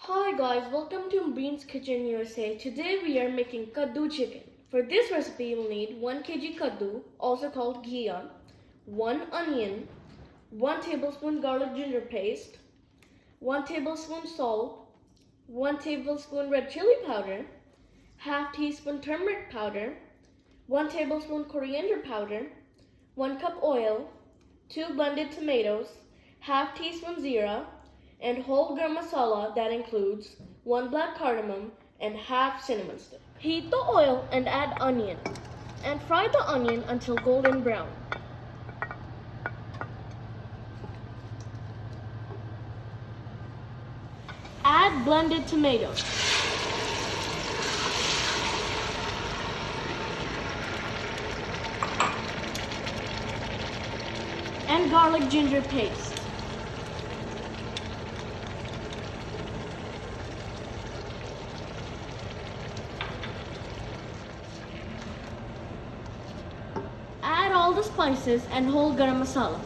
Hi guys, welcome to Ambreen's Kitchen USA. Today we are making Kadoo chicken. For this recipe you'll need 1 kg kadoo, also called ghiya, 1 onion, 1 tablespoon garlic ginger paste, 1 tablespoon salt, 1 tablespoon red chili powder, half teaspoon turmeric powder, 1 tablespoon coriander powder, 1 cup oil, 2 blended tomatoes, half teaspoon zira, and whole garam masala that includes 1 black cardamom and half cinnamon stick. Heat the oil and add onion and fry the onion until golden brown. Add blended tomatoes. And garlic ginger paste. Add all the spices and whole garam masala.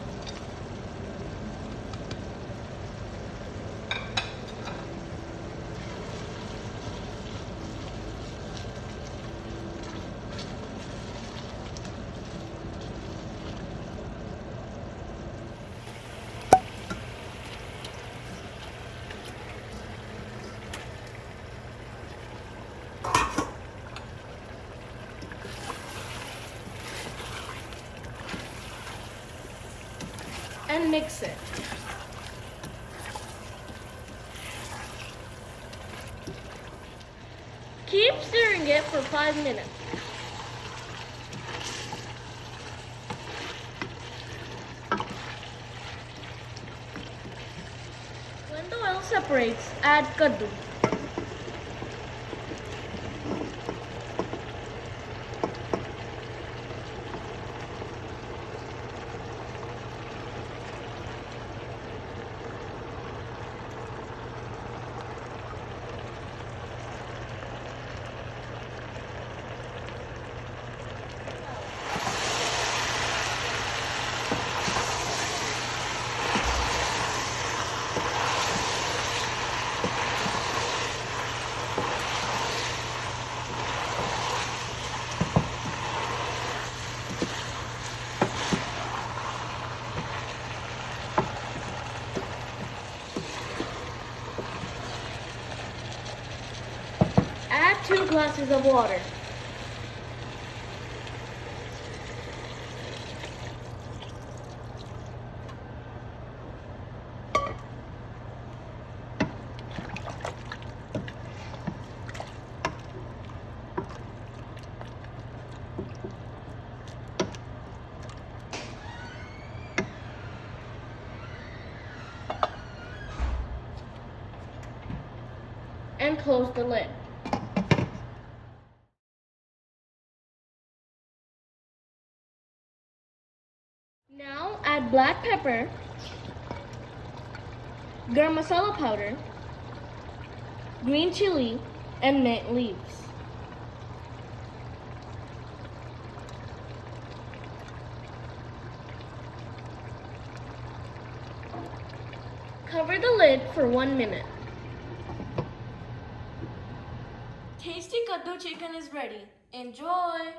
And mix it. Keep stirring it for 5 minutes. When the oil separates, add kadoo. Add 2 glasses of water. And close the lid. Now add black pepper, garam masala powder, green chili, and mint leaves. Cover the lid for 1 minute. Tasty Kadoo chicken is ready. Enjoy!